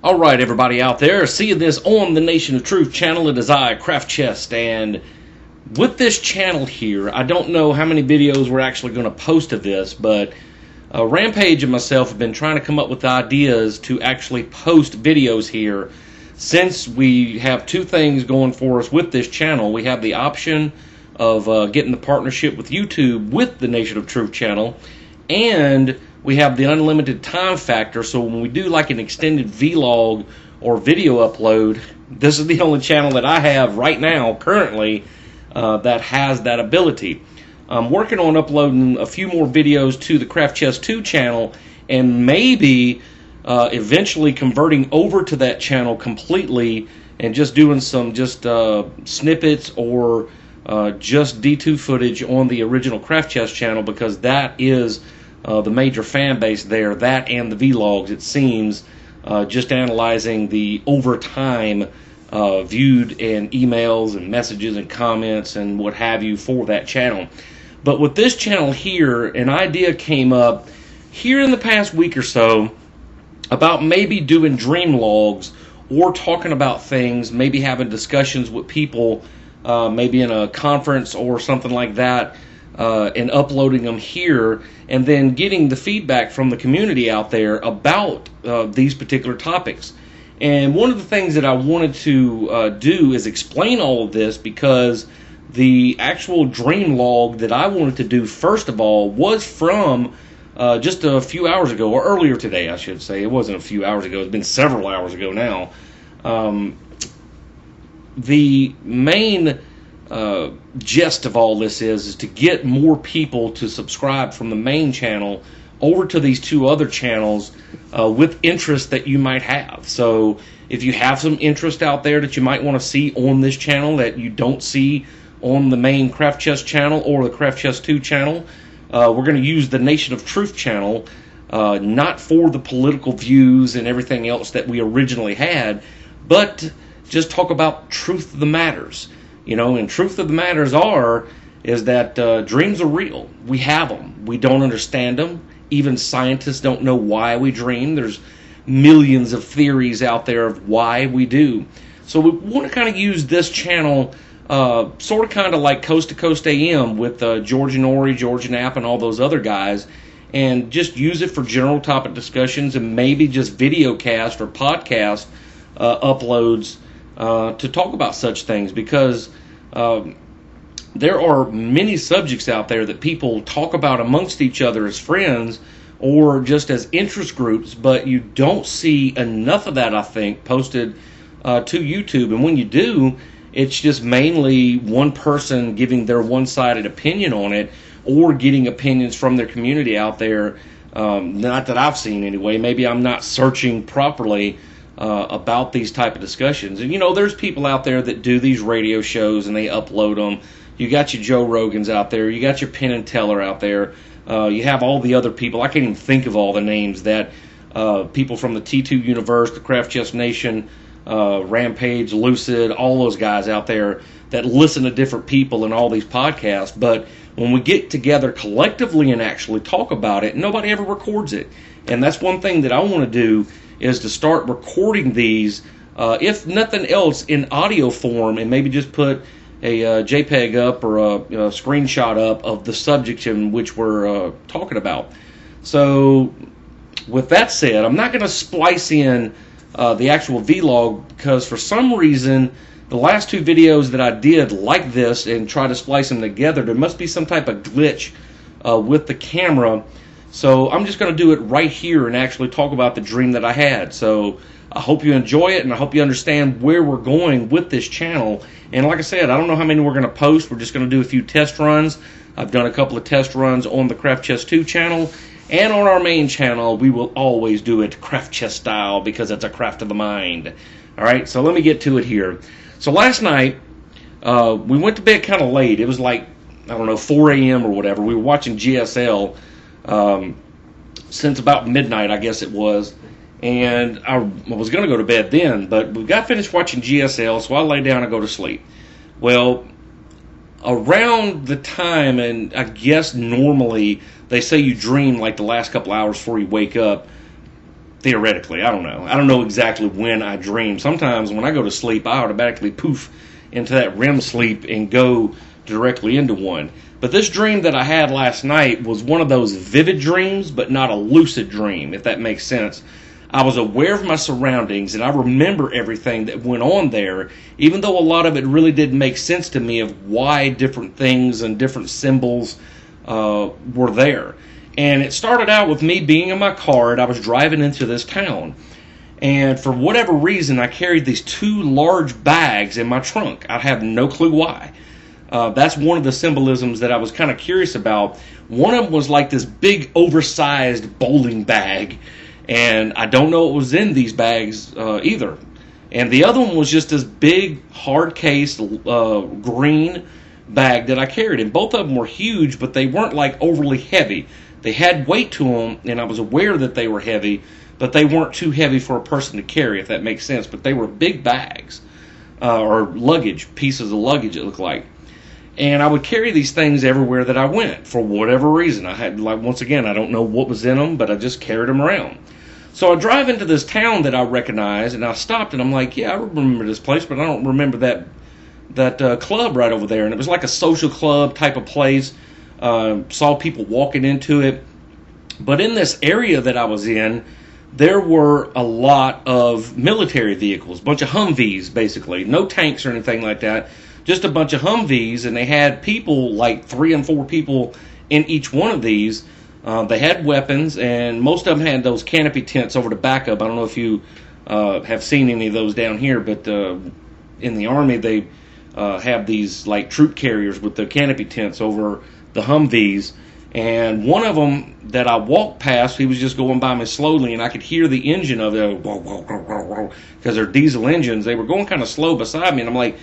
All right, everybody out there, seeing this on the Nation of Truth channel, it is I, Craft Chest, and with this channel here, I don't know how many videos we're actually going to post of this, but Rampage and myself have been trying to come up with ideas to actually post videos here. Since we have two things going for us with this channel, we have the option of getting the partnership with YouTube with the Nation of Truth channel, and we have the unlimited time factor. So when we do like an extended vlog or video upload, this is the only channel that I have right now currently that has that ability. I'm working on uploading a few more videos to the Craft Chest 2 channel, and maybe eventually converting over to that channel completely and just doing some snippets or just D2 footage on the original Craft Chest channel, because that is the major fan base there, that and the vlogs, it seems, just analyzing the overtime viewed and emails and messages and comments and what have you for that channel. But with this channel here, an idea came up here in the past week or so about maybe doing dream logs or talking about things, maybe having discussions with people, maybe in a conference or something like that, and uploading them here, and then getting the feedback from the community out there about these particular topics. And one of the things that I wanted to do is explain all of this, because the actual dream log that I wanted to do, first of all, was from just a few hours ago, or earlier today, I should say. It wasn't a few hours ago. It's been several hours ago now. The main gist of all this is to get more people to subscribe from the main channel over to these two other channels with interest that you might have. So if you have some interest out there that you might want to see on this channel that you don't see on the main Craft Chest channel or the Craft Chest 2 channel, we're going to use the Nation of Truth channel, not for the political views and everything else that we originally had, but just talk about truth of the matters. You know, and truth of the matters is that dreams are real. We have them. We don't understand them. Even scientists don't know why we dream. There's millions of theories out there of why we do. So we want to kind of use this channel sort of kind of like Coast to Coast AM with George and Ori, George and App, and all those other guys, and just use it for general topic discussions and maybe just video cast or podcast uploads to talk about such things, because there are many subjects out there that people talk about amongst each other as friends or just as interest groups, but you don't see enough of that, I think, posted to YouTube. And when you do, it's just mainly one person giving their one-sided opinion on it, or getting opinions from their community out there. Not that I've seen anyway. Maybe I'm not searching properly about these type of discussions. And, you know, there's people out there that do these radio shows and they upload them. You got your Joe Rogans out there. You got your Penn and Teller out there. You have all the other people. I can't even think of all the names that people from the T2 Universe, the Craft Chest Nation, Rampage, Lucid, all those guys out there that listen to different people in all these podcasts. But when we get together collectively and actually talk about it, nobody ever records it. And that's one thing that I want to do, is to start recording these, if nothing else, in audio form, and maybe just put a JPEG up or a screenshot up of the subject in which we're talking about. So with that said, I'm not going to splice in the actual vlog, because for some reason the last two videos that I did like this and try to splice them together, there must be some type of glitch with the camera. So I'm just going to do it right here and actually talk about the dream that I had. So I hope you enjoy it, and I hope you understand where we're going with this channel. And like I said, I don't know how many we're going to post. We're just going to do a few test runs. I've done a couple of test runs on the Craft Chest 2 channel, and on our main channel, we will always do it Craft Chest style, because it's a craft of the mind. All right, so let me get to it here. So last night, we went to bed kind of late. It was like, I don't know, 4 a.m. or whatever. We were watching GSL since about midnight, I guess it was. And I was going to go to bed then, but we got finished watching GSL, so I lay down and go to sleep. Well, around the time, and I guess normally they say you dream like the last couple hours before you wake up, theoretically. I don't know exactly when I dream. Sometimes when I go to sleep, I automatically poof into that REM sleep and go directly into one. But this dream that I had last night was one of those vivid dreams, but not a lucid dream, if that makes sense. I was aware of my surroundings, and I remember everything that went on there, even though a lot of it really didn't make sense to me of why different things and different symbols were there. And it started out with me being in my car, and I was driving into this town. And for whatever reason, I carried these 2 large bags in my trunk. I have no clue why. That's one of the symbolisms that I was kind of curious about. One of them was like this big, oversized bowling bag. And I don't know what was in these bags either. And the other one was just this big, hard-case, green bag that I carried. And both of them were huge, but they weren't like overly heavy. They had weight to them, and I was aware that they were heavy, but they weren't too heavy for a person to carry, if that makes sense. But they were big bags, or luggage, pieces of luggage it looked like. And I would carry these things everywhere that I went for whatever reason. I had, like, once again, I don't know what was in them, but I just carried them around. So I drive into this town that I recognize, and I stopped, and I'm like, yeah, I remember this place, but I don't remember that club right over there. And it was like a social club type of place. Saw people walking into it. But in this area that I was in, there were a lot of military vehicles, a bunch of Humvees, basically. No tanks or anything like that, just a bunch of Humvees, and they had people, like 3 and 4 people in each one of these. They had weapons, and most of them had those canopy tents over the back of. I don't know if you have seen any of those down here, but in the Army, they have these like troop carriers with the canopy tents over the Humvees. And one of them that I walked past, he was just going by me slowly, and I could hear the engine of it, because they're diesel engines. They were going kind of slow beside me, and I'm like,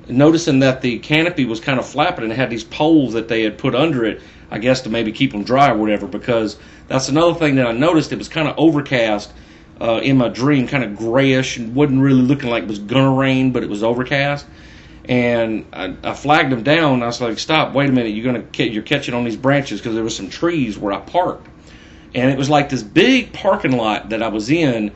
noticing that the canopy was kind of flapping, and it had these poles that they had put under it, I guess to maybe keep them dry or whatever, because that's another thing that I noticed. It was kind of overcast in my dream, kind of grayish, and wasn't really looking like it was going to rain, but it was overcast. And I flagged them down, and I was like, stop, wait a minute, you're catching on these branches, because there were some trees where I parked. And it was like this big parking lot that I was in,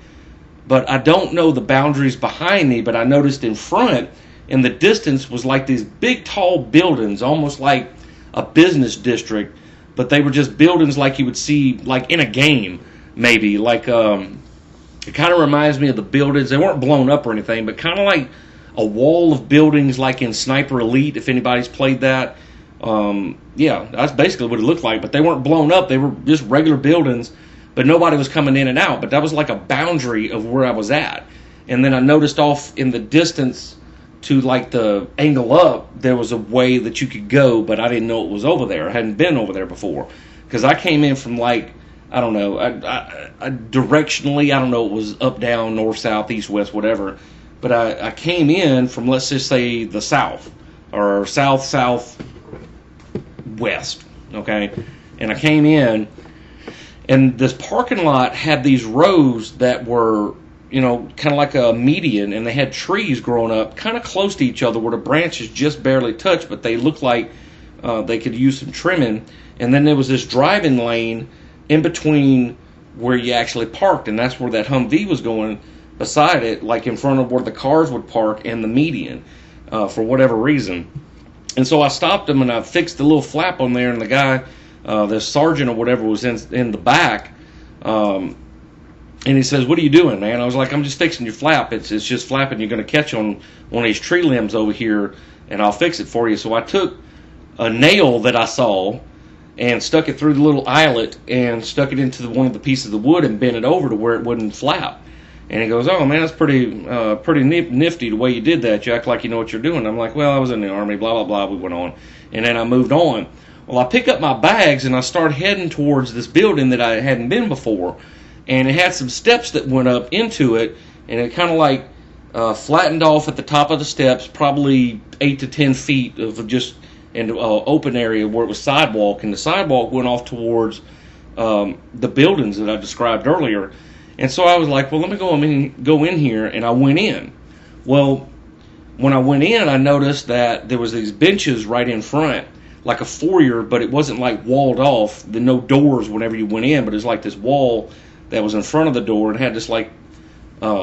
but I don't know the boundaries behind me, but I noticed in front, in the distance, was like these big, tall buildings, almost like a business district, but they were just buildings like you would see like in a game, maybe. Like, it kind of reminds me of the buildings. They weren't blown up or anything, but kind of like a wall of buildings like in Sniper Elite, if anybody's played that. Yeah, that's basically what it looked like, but they weren't blown up. They were just regular buildings, but nobody was coming in and out. But that was like a boundary of where I was at. And then I noticed off in the distance to like the angle up, there was a way that you could go, but I didn't know it was over there. I hadn't been over there before, because I came in from like, I don't know, I directionally, I don't know, it was up, down, north, south, east, west, whatever. But I came in from, let's just say, the south, or south, west, okay? And I came in, and this parking lot had these rows that were, you know, kind of like a median, and they had trees growing up kind of close to each other where the branches just barely touched, but they looked like they could use some trimming. And then there was this driving lane in between where you actually parked, and that's where that Humvee was going beside it, like in front of where the cars would park and the median, for whatever reason. And so I stopped him, and I fixed the little flap on there, and the guy, the sergeant or whatever, was in the back. And he says, what are you doing, man? I was like, I'm just fixing your flap. It's just flapping. You're going to catch on one of these tree limbs over here, and I'll fix it for you. So I took a nail that I saw and stuck it through the little eyelet and stuck it into one of the pieces of wood and bent it over to where it wouldn't flap. And he goes, oh, man, that's pretty nifty the way you did that. You act like you know what you're doing. I'm like, well, I was in the Army, blah, blah, blah. We went on. And then I moved on. Well, I pick up my bags, and I start heading towards this building that I hadn't been before. And it had some steps that went up into it, and it kind of like flattened off at the top of the steps, probably 8 to 10 feet of just an open area where it was sidewalk, and the sidewalk went off towards the buildings that I described earlier. And so I was like, well, let me go in here, and I went in. Well, when I went in, I noticed that there was these benches right in front, like a foyer, but it wasn't like walled off. There were no doors whenever you went in, but it was like this wall that was in front of the door and had this like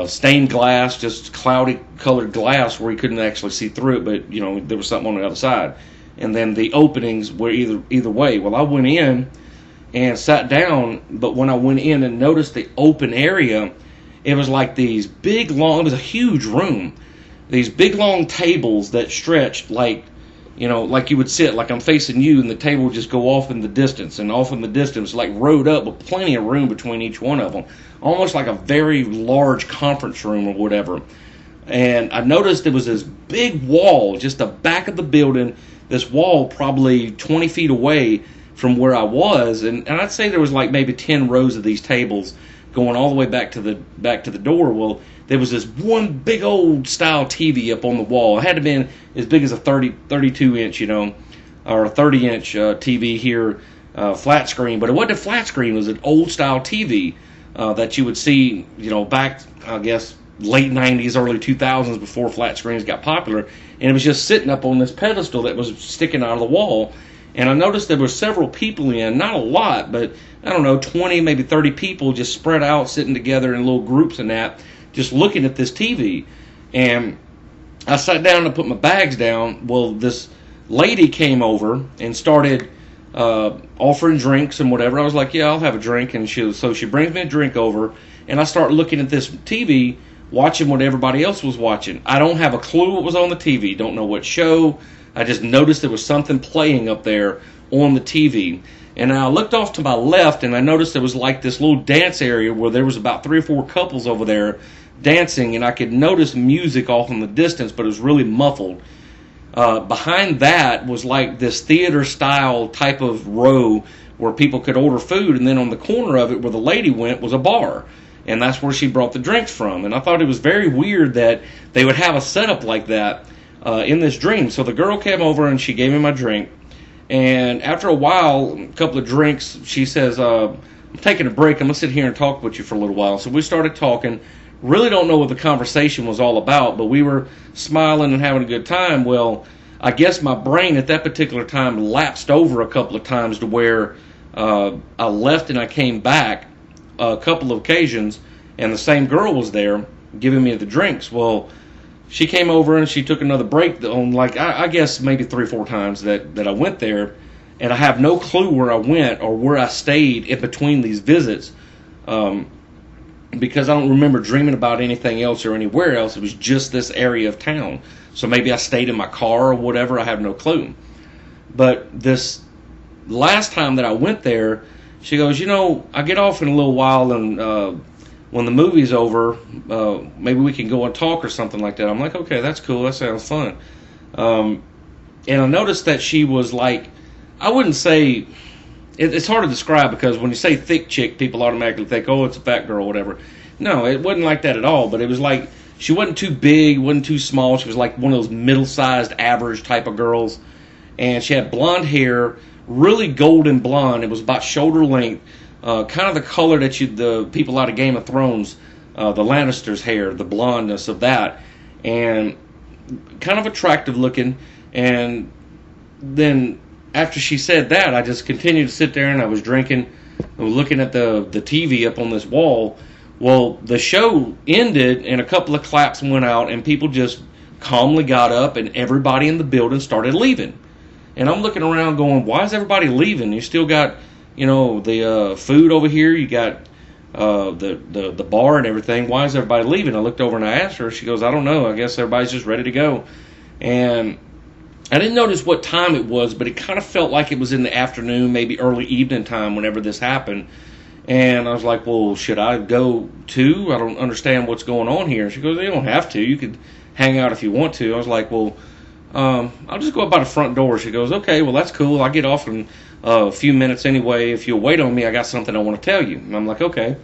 stained glass, just cloudy colored glass where you couldn't actually see through it, but you know there was something on the other side. And then the openings were either way. Well, I went in and sat down, but when I went in and noticed the open area, it was like these big long. It was a huge room. These big long tables that stretched like, you know, like you would sit, like I'm facing you, and the table would just go off in the distance, and off in the distance, like rode up with plenty of room between each one of them, almost like a very large conference room or whatever. And I noticed there was this big wall, just the back of the building, this wall probably 20 feet away from where I was, and I'd say there was like maybe 10 rows of these tables going all the way back to the door. Well, there was this one big old style TV up on the wall. It had to have been as big as a 32 inch, you know, or a 30 inch TV here, flat screen. But it wasn't a flat screen. It was an old style TV that you would see, you know, back, I guess, late 90s, early 2000s, before flat screens got popular. And it was just sitting up on this pedestal that was sticking out of the wall. And I noticed there were several people in, not a lot, but I don't know, 20, maybe 30 people just spread out, sitting together in little groups and that, just looking at this TV. And I sat down to put my bags down. Well, this lady came over and started offering drinks and whatever. I was like, yeah, I'll have a drink. And so she brings me a drink over, and I start looking at this TV, watching what everybody else was watching. I don't have a clue what was on the TV, don't know what show. I just noticed there was something playing up there on the TV. And I looked off to my left, and I noticed there was like this little dance area where there was about 3 or 4 couples over there dancing, and I could notice music off in the distance, but it was really muffled. Behind that was like this theater-style type of row where people could order food, and then on the corner of it where the lady went was a bar. And that's where she brought the drinks from. And I thought it was very weird that they would have a setup like that in this dream. So the girl came over and she gave me my drink. And after a while, a couple of drinks, she says, I'm taking a break. I'm going to sit here and talk with you for a little while. So we started talking. Really don't know what the conversation was all about, but we were smiling and having a good time. Well, I guess my brain at that particular time lapsed over a couple of times to where I left and I came back a couple of occasions, and the same girl was there giving me the drinks. Well, she came over and she took another break on, like, I guess maybe 3 or 4 times that I went there, and I have no clue where I went or where I stayed in between these visits, because I don't remember dreaming about anything else or anywhere else. It was just this area of town. So maybe I stayed in my car or whatever. I have no clue. But this last time that I went there, she goes, you know, I get off in a little while, and when the movie's over, maybe we can go and talk or something like that. I'm like, okay, that's cool. That sounds fun. And I noticed that she was like, I wouldn't say, it's hard to describe, because when you say thick chick, people automatically think, oh, it's a fat girl or whatever. No, it wasn't like that at all. But it was like, she wasn't too big, wasn't too small. She was like one of those middle-sized, average type of girls. And she had blonde hair, really golden blonde. It was about shoulder length. Kind of the color that the people out of Game of Thrones, the Lannisters' hair, the blondness of that, and kind of attractive looking. And then after she said that, I just continued to sit there, and I was drinking, I was looking at the TV up on this wall. Well, the show ended, and a couple of claps went out, and people just calmly got up, and everybody in the building started leaving. And I'm looking around going, why is everybody leaving? You still got, you know, the food over here. You got the bar and everything. Why is everybody leaving? I looked over and I asked her. She goes, I don't know. I guess everybody's just ready to go. And I didn't notice what time it was, but it kind of felt like it was in the afternoon, maybe early evening time whenever this happened. And I was like, well, should I go too? I don't understand what's going on here. She goes, you don't have to. You could hang out if you want to. I was like, well, I'll just go up by the front door. She goes, okay, well, that's cool. I'll get off in a few minutes anyway. If you'll wait on me, I got something I want to tell you. And I'm like, okay.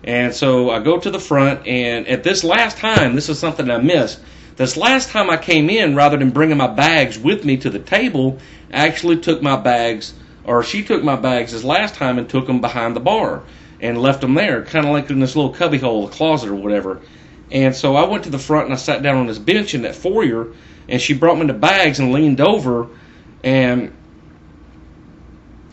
And so I go to the front, and at this last time, this is something I missed. This last time I came in, rather than bringing my bags with me to the table, I actually took my bags, or she took my bags this last time and took them behind the bar and left them there, kind of like in this little cubby hole, a closet or whatever. And so I went to the front and I sat down on this bench in that foyer, and she brought me the bags and leaned over and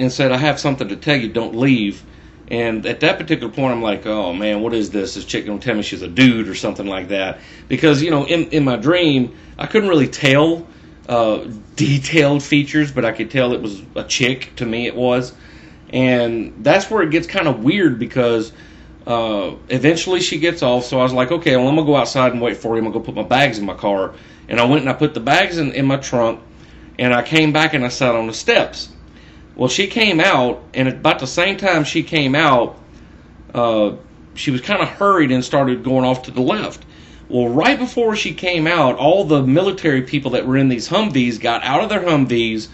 said, I have something to tell you, don't leave. And at that particular point, I'm like, oh man, what is this? This chick gonna tell me she's a dude or something like that? Because, you know, in my dream, I couldn't really tell detailed features, but I could tell it was a chick. To me, it was. And that's where it gets kind of weird, because eventually she gets off. So I was like, okay, well, I'm gonna go outside and wait for you. I'm gonna go put my bags in my car. And I went and I put the bags in my trunk, and I came back and I sat on the steps. Well, she came out, and at about the same time she came out, she was kind of hurried and started going off to the left. Well, right before she came out, all the military people that were in these Humvees got out of their Humvees,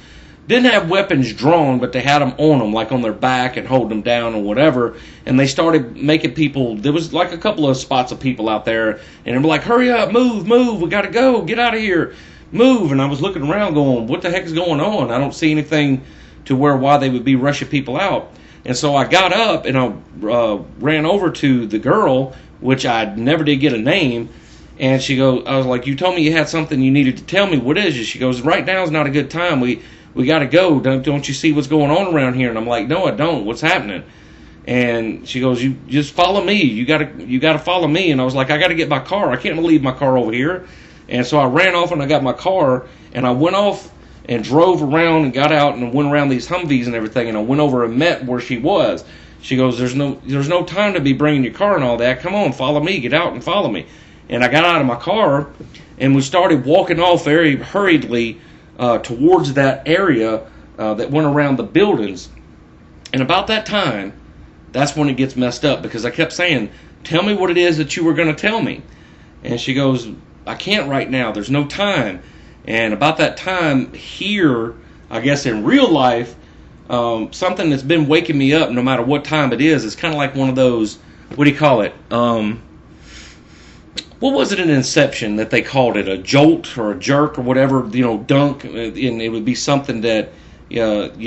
didn't have weapons drawn, but they had them on them, like on their back and holding them down or whatever, and they started making people, there was like a couple of spots of people out there, and they were like, hurry up, move, we gotta go, get out of here, move. And I was looking around going, what the heck is going on? I don't see anything to why they would be rushing people out. And so I got up and I ran over to the girl, which I never did get a name, and she goes, I was like, you told me you had something you needed to tell me, what is it? She goes, right now is not a good time, we got to go, don't you see what's going on around here? And I'm like, no, I don't, what's happening? And she goes, you just follow me, you got to follow me. And I was like, I got to get my car, I can't leave my car over here. And so I ran off and I got my car, and I went off and drove around and got out and went around these Humvees and everything, and I went over and met where she was. She goes, there's no time to be bringing your car and all that. Come on, follow me, get out and follow me. And I got out of my car, and we started walking off very hurriedly towards that area that went around the buildings. And about that time, that's when it gets messed up, because I kept saying, tell me what it is that you were going to tell me. And she goes, I can't right now, there's no time. And about that time here, I guess in real life, something that's been waking me up no matter what time it is, it's kind of like one of those, what do you call it? What was it in Inception that they called it? A jolt or a jerk or whatever, you know, dunk. And it would be something that, you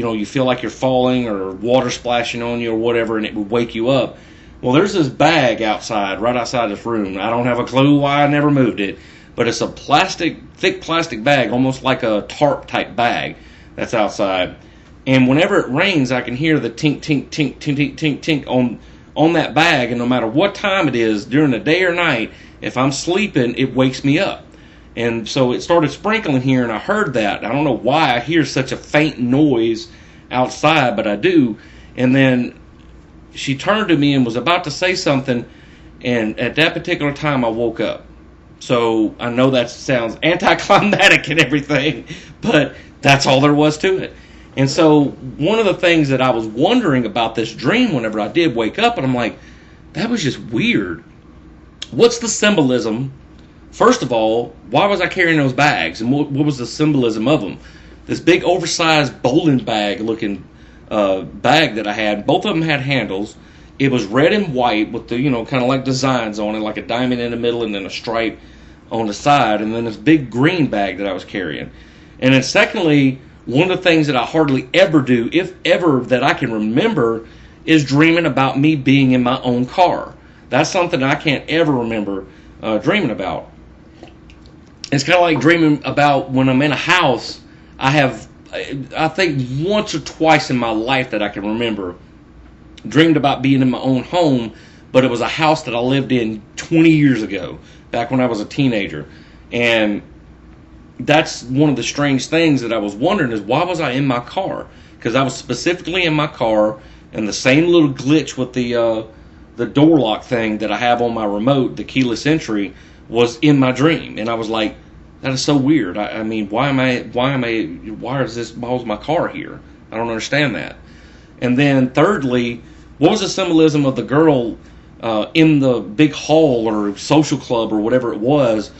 know, you feel like you're falling or water splashing on you or whatever, and it would wake you up. Well, there's this bag outside, right outside this room. I don't have a clue why I never moved it. But it's a thick plastic bag, almost like a tarp type bag that's outside. And whenever it rains, I can hear the tink, tink, tink, tink, tink, tink, tink on that bag. And no matter what time it is, during the day or night, if I'm sleeping, it wakes me up. And so it started sprinkling here, and I heard that. I don't know why I hear such a faint noise outside, but I do. And then she turned to me and was about to say something, and at that particular time, I woke up. So I know that sounds anticlimactic and everything, but that's all there was to it. And so one of the things that I was wondering about this dream whenever I did wake up, and I'm like, that was just weird. What's the symbolism? First of all, why was I carrying those bags? And what was the symbolism of them? This big oversized bowling bag looking bag that I had, both of them had handles. It was red and white with the, you know, kind of like designs on it, like a diamond in the middle and then a stripe on the side, and then this big green bag that I was carrying. And then secondly, one of the things that I hardly ever do, if ever that I can remember, is dreaming about me being in my own car. That's something I can't ever remember dreaming about. It's kind of like dreaming about when I'm in a house. I think once or twice in my life that I can remember, dreamed about being in my own home, but it was a house that I lived in 20 years ago, back when I was a teenager. And that's one of the strange things that I was wondering is, why was I in my car? Because I was specifically in my car, and the same little glitch with the door lock thing that I have on my remote, the keyless entry, was in my dream. And I was like, that is so weird. I mean, why is my car here? I don't understand that. And then thirdly, what was the symbolism of the girl in the big hall or social club or whatever it was,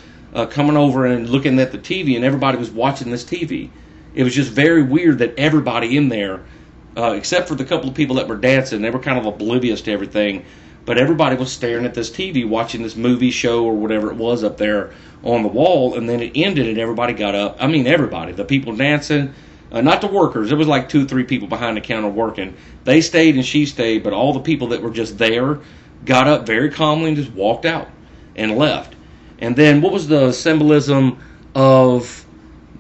coming over and looking at the TV, and everybody was watching this TV? It was just very weird that everybody in there, except for the couple of people that were dancing, they were kind of oblivious to everything, but everybody was staring at this TV, watching this movie show or whatever it was up there on the wall. And then it ended and everybody got up. I mean, everybody, the people dancing, not the workers. It was like 2 or 3 people behind the counter working. They stayed and she stayed, but all the people that were just there got up very calmly and just walked out and left. And then what was the symbolism of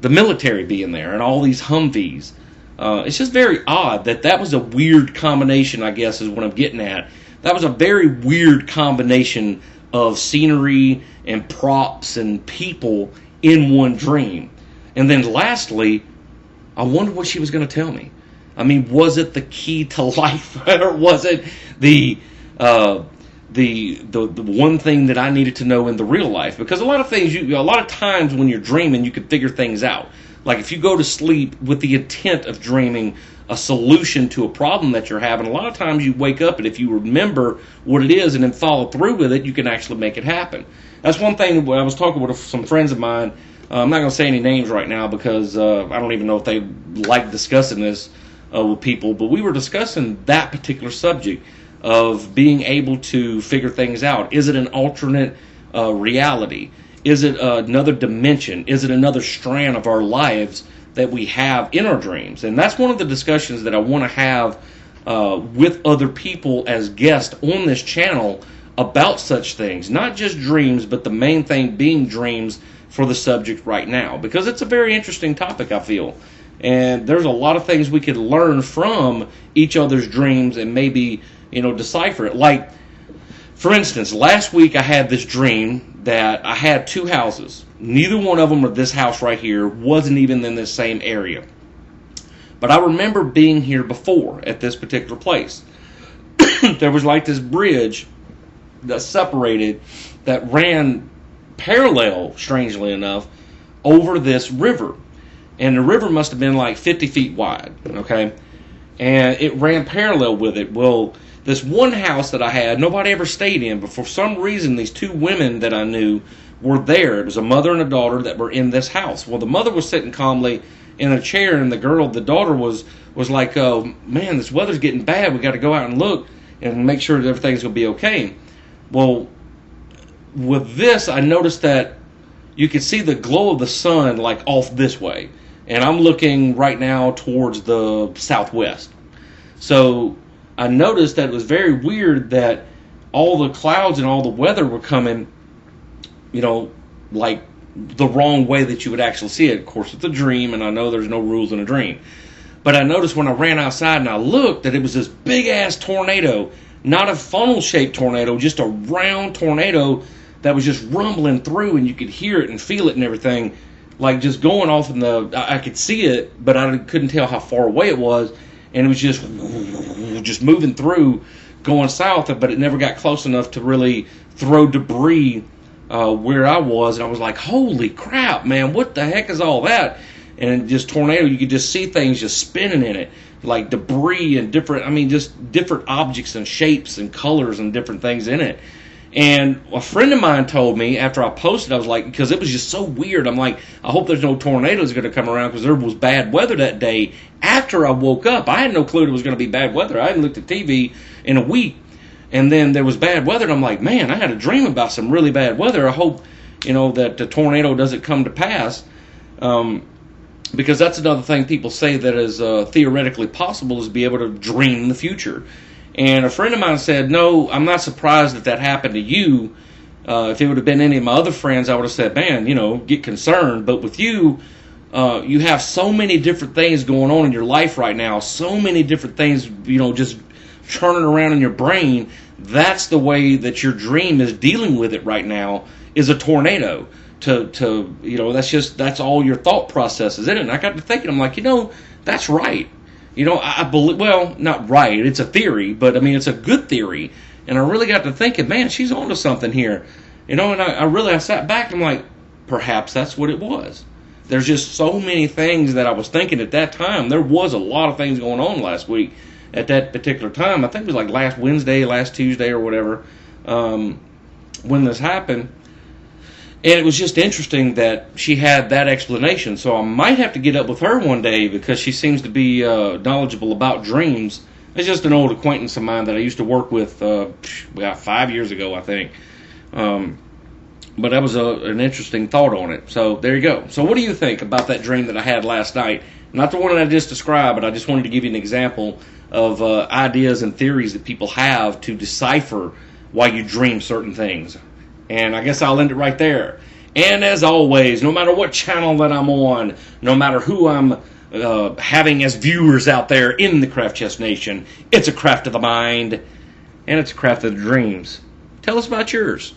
the military being there and all these Humvees? It's just very odd that was a weird combination, I guess, is what I'm getting at. That was a very weird combination of scenery and props and people in one dream. And then lastly, I wondered what she was going to tell me. I mean, was it the key to life, or was it the one thing that I needed to know in the real life? Because a lot of times when you're dreaming, you can figure things out. Like if you go to sleep with the intent of dreaming a solution to a problem that you're having, a lot of times you wake up, and if you remember what it is and then follow through with it, you can actually make it happen. That's one thing. When I was talking with some friends of mine, I'm not going to say any names right now because I don't even know if they like discussing this with people, but we were discussing that particular subject of being able to figure things out. Is it an alternate reality? Is it another dimension? Is it another strand of our lives that we have in our dreams? And that's one of the discussions that I want to have with other people as guests on this channel about such things. Not just dreams, but the main thing being dreams for the subject right now. Because it's a very interesting topic, I feel. And there's a lot of things we could learn from each other's dreams and maybe, decipher it. Like, for instance, last week I had this dream that I had two houses. Neither one of them, or this house right here, wasn't even in this same area. But I remember being here before at this particular place. There was like this bridge that separated, that ran parallel, strangely enough, over this river. And the river must have been like 50 feet wide, okay? And it ran parallel with it. Well, this one house that I had, nobody ever stayed in, but for some reason, these two women that I knew were there. It was a mother and a daughter that were in this house. Well, the mother was sitting calmly in a chair, and the daughter was like, oh, man, this weather's getting bad. We got to go out and look and make sure that everything's going to be okay. Well, with this, I noticed that you could see the glow of the sun like off this way. And I'm looking right now towards the southwest. So I noticed that it was very weird that all the clouds and all the weather were coming, like the wrong way that you would actually see it. Of course, it's a dream, and I know there's no rules in a dream. But I noticed when I ran outside and I looked that it was this big-ass tornado, not a funnel-shaped tornado, just a round tornado that was just rumbling through, and you could hear it and feel it and everything. Like just going off I could see it, but I couldn't tell how far away it was, and it was just moving through, going south, but it never got close enough to really throw debris where I was, and I was like, holy crap, man, what the heck is all that? And just tornado, you could just see things just spinning in it, like debris and just different objects and shapes and colors and different things in it. And a friend of mine told me after I posted, I was like, because it was just so weird, I'm like, I hope there's no tornadoes going to come around, because there was bad weather that day after I woke up. I had no clue it was going to be bad weather. I hadn't looked at TV in a week, and then there was bad weather, and I'm like, man, I had a dream about some really bad weather. I hope, that the tornado doesn't come to pass, because that's another thing people say that is theoretically possible, is to be able to dream in the future. And a friend of mine said, no, I'm not surprised that happened to you. If it would have been any of my other friends, I would have said, man, get concerned. But with you, you have so many different things going on in your life right now, so many different things, just churning around in your brain. That's the way that your dream is dealing with it right now, is a tornado. That's all your thought processes in it. And I got to thinking, I'm like, that's right. I believe, well, not right, it's a theory, but it's a good theory. And I really got to thinking, man, she's onto something here. And I sat back and I'm like, perhaps that's what it was. There's just so many things that I was thinking at that time. There was a lot of things going on last week at that particular time. I think it was like last Wednesday, last Tuesday or whatever, when this happened. And it was just interesting that she had that explanation. So I might have to get up with her one day, because she seems to be knowledgeable about dreams. It's just an old acquaintance of mine that I used to work with 5 years ago, I think. But that was an interesting thought on it. So there you go. So what do you think about that dream that I had last night? Not the one that I just described, but I just wanted to give you an example of ideas and theories that people have to decipher why you dream certain things. And I guess I'll end it right there. And as always, no matter what channel that I'm on, no matter who I'm having as viewers out there in the Craft Chest Nation. It's a craft of the mind, and it's a craft of the dreams. Tell us about yours.